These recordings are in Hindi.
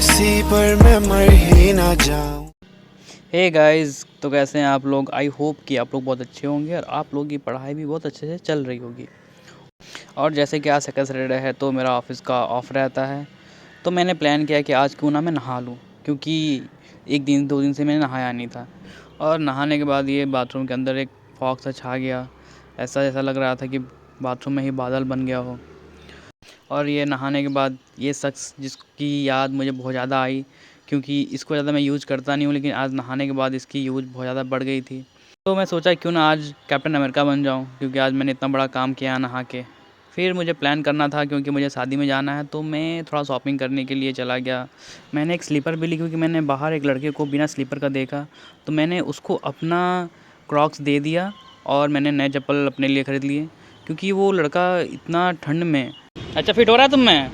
हंसी पर मैं मर ही ना जाऊं। हे गाइस, तो कैसे हैं आप लोग। आई होप कि आप लोग बहुत अच्छे होंगे और आप लोगों की पढ़ाई भी बहुत अच्छे से चल रही होगी। और जैसे कि आज सेकंड सैटरडे है तो मेरा ऑफिस का ऑफ रहता है, तो मैंने प्लान किया कि आज क्यों ना मैं नहा लूँ, क्योंकि एक दिन 2 दिन से मैंने नहाया नहीं था। और नहाने के बाद ये बाथरूम के अंदर एक फॉग सा छा गया, ऐसा ऐसा लग रहा था कि बाथरूम में ही बादल बन गया हो। और ये नहाने के बाद ये शख्स जिसकी याद मुझे बहुत ज़्यादा आई, क्योंकि इसको ज़्यादा मैं यूज़ करता नहीं हूँ, लेकिन आज नहाने के बाद इसकी यूज़ बहुत ज़्यादा बढ़ गई थी। तो मैं सोचा क्यों ना आज कैप्टन अमेरिका बन जाऊँ, क्योंकि आज मैंने इतना बड़ा काम किया नहा के। फिर मुझे प्लान करना था, क्योंकि मुझे शादी में जाना है, तो मैं थोड़ा शॉपिंग करने के लिए चला गया। मैंने एक स्लीपर भी ली, क्योंकि मैंने बाहर एक लड़के को बिना स्लीपर का देखा, तो मैंने उसको अपना क्रॉक्स दे दिया और मैंने नए चप्पल अपने लिए ख़रीद लिए, क्योंकि वो लड़का इतना ठंड में। अच्छा, फिट हो रहा है तुम में?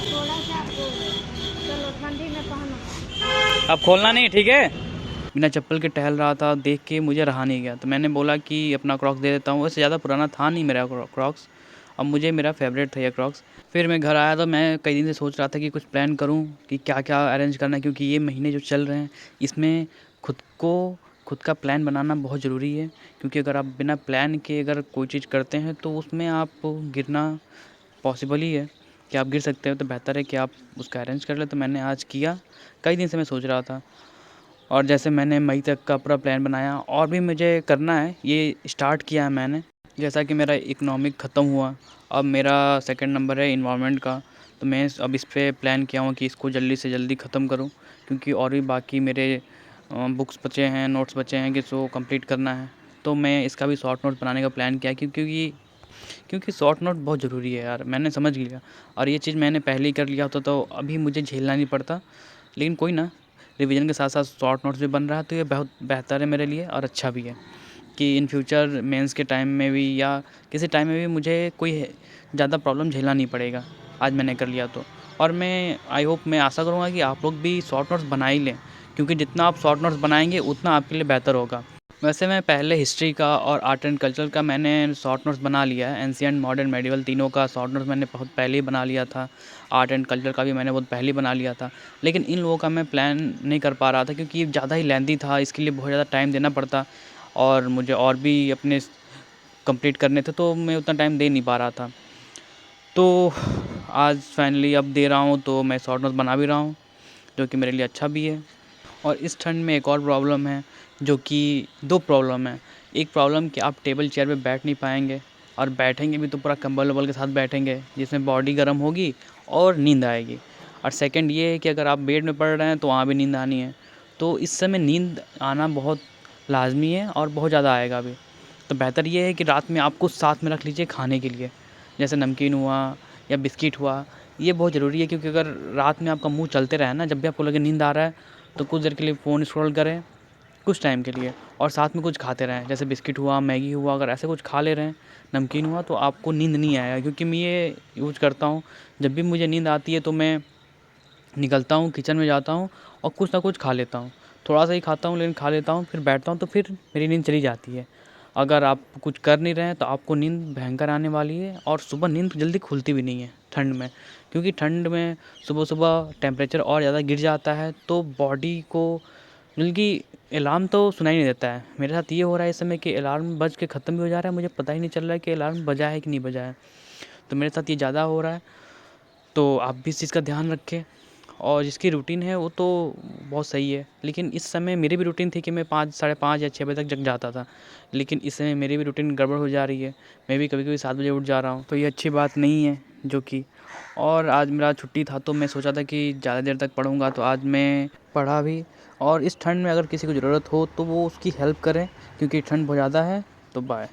थोड़ा सा चलो ठंडी में पहनो। अब खोलना नहीं, ठीक है। बिना चप्पल के टहल रहा था, देख के मुझे रहा नहीं गया, तो मैंने बोला कि अपना क्रॉक्स दे देता हूँ। वैसे ज़्यादा पुराना था नहीं मेरा क्रॉक्स, अब मुझे मेरा फेवरेट था ये क्रॉक्स। फिर मैं घर आया तो मैं कई दिन से सोच रहा था कि कुछ प्लान करूँ कि क्या क्या अरेंज करना है, क्योंकि ये महीने जो चल रहे हैं इसमें खुद का प्लान बनाना बहुत ज़रूरी है। क्योंकि अगर आप बिना प्लान के अगर कोई चीज़ करते हैं तो उसमें आप गिरना पॉसिबल ही है कि आप गिर सकते हो। तो बेहतर है कि आप उसका अरेंज कर लें। तो मैंने आज किया, कई दिन से मैं सोच रहा था। और जैसे मैंने मई तक का पूरा प्लान बनाया और भी मुझे करना है, ये स्टार्ट किया है मैंने। जैसा कि मेरा इकोनॉमिक ख़त्म हुआ, अब मेरा सेकंड नंबर है इन्वायरमेंट का, तो मैं अब इस पे प्लान किया हूँ कि इसको जल्दी से जल्दी ख़त्म करूँ, क्योंकि और भी बाकी मेरे बुक्स बचे हैं, नोट्स बचे हैं कि सो कंप्लीट करना है। तो मैं इसका भी शॉर्ट नोट बनाने का प्लान किया, क्योंकि शॉर्ट नोट बहुत ज़रूरी है यार, मैंने समझ लिया। और ये चीज़ मैंने पहले ही कर लिया होता तो अभी मुझे झेलना नहीं पड़ता। लेकिन कोई ना, रिवीजन के साथ साथ शॉर्ट नोट्स भी बन रहा है, तो ये बहुत बेहतर है मेरे लिए और अच्छा भी है कि इन फ्यूचर मेंस के टाइम में भी या किसी टाइम में भी मुझे कोई ज़्यादा प्रॉब्लम झेलना नहीं पड़ेगा, आज मैंने कर लिया तो। और मैं आई होप, मैं आशा करूँगा कि आप लोग भी शॉर्ट नोट्स बना ही लें, क्योंकि जितना आप शॉर्ट नोट्स बनाएंगे उतना आपके लिए बेहतर होगा। वैसे मैं पहले हिस्ट्री का और आर्ट एंड कल्चर का मैंने शॉर्ट नोट्स बना लिया है। एंशिएंट, मॉडर्न, मेडिवल तीनों का शॉर्ट नोट्स मैंने बहुत पहले ही बना लिया था। आर्ट एंड कल्चर का भी मैंने बहुत पहले ही बना लिया था। लेकिन इन लोगों का मैं प्लान नहीं कर पा रहा था, क्योंकि ये ज़्यादा ही लेंथी था, इसके लिए बहुत ज़्यादा टाइम देना पड़ता और मुझे और भी अपने कंप्लीट करने थे, तो मैं उतना टाइम दे नहीं पा रहा था। तो आज फाइनली अब दे रहा हूँ, तो मैं शॉर्ट नोट्स बना भी रहा हूँ, जो कि मेरे लिए अच्छा भी है। और इस ठंड में एक और प्रॉब्लम है, जो कि 2 प्रॉब्लम है। एक प्रॉब्लम कि आप टेबल चेयर पे बैठ नहीं पाएँगे, और बैठेंगे भी तो पूरा कंबल-वंबल के साथ बैठेंगे, जिसमें बॉडी गर्म होगी और नींद आएगी। और सेकंड ये है कि अगर आप बेड में पड़ रहे हैं तो वहाँ भी नींद आनी है। तो इस समय नींद आना बहुत लाज़मी है और बहुत ज़्यादा आएगा भी। तो बेहतर ये है कि रात में आप कुछ साथ में रख लीजिए खाने के लिए, जैसे नमकीन हुआ या बिस्किट हुआ। ये बहुत ज़रूरी है, क्योंकि अगर रात में आपका मुँह चलते रहे ना, जब भी आपको लगे नींद आ रहा है, तो कुछ देर के लिए फ़ोन स्क्रॉल करें कुछ टाइम के लिए, और साथ में कुछ खाते रहें, जैसे बिस्किट हुआ, मैगी हुआ, अगर ऐसे कुछ खा ले रहे हैं, नमकीन हुआ, तो आपको नींद नहीं आएगा। क्योंकि मैं ये यूज़ करता हूँ, जब भी मुझे नींद आती है तो मैं निकलता हूँ, किचन में जाता हूँ और कुछ ना कुछ खा लेता हूँ। थोड़ा सा ही खाता हूँ, लेकिन खा लेता हूँ, फिर बैठता हूँ, तो फिर मेरी नींद चली जाती है। अगर आप कुछ कर नहीं रहे हैं तो आपको नींद भयंकर आने वाली है, और सुबह नींद जल्दी खुलती भी नहीं है ठंड में, क्योंकि ठंड में सुबह-सुबह टेम्परेचर और ज़्यादा गिर जाता है, तो बॉडी को बल्कि अलार्म तो सुनाई नहीं देता है। मेरे साथ ये हो रहा है इस समय कि अलार्म बज के ख़त्म भी हो जा रहा है, मुझे पता ही नहीं चल रहा है कि अलार्म बजा है कि नहीं बजा है। तो मेरे साथ ये ज़्यादा हो रहा है, तो आप भी इस चीज़ का ध्यान रखें। और जिसकी रूटीन है वो तो बहुत सही है, लेकिन इस समय मेरी भी रूटीन थी कि मैं 5, साढ़े 5 या 6 बजे तक जग जाता था। लेकिन इस समय मेरी भी रूटीन गड़बड़ हो जा रही है, मैं भी कभी-कभी 7 बजे उठ जा रहा हूँ, तो ये अच्छी बात नहीं है जो कि। और आज मेरा छुट्टी था, तो मैं सोचा था कि ज़्यादा देर तक पढ़ूँगा, तो आज मैं पढ़ा भी। और इस ठंड में अगर किसी को ज़रूरत हो तो वो उसकी हेल्प करें, क्योंकि ठंड बहुत ज़्यादा है। तो बाय।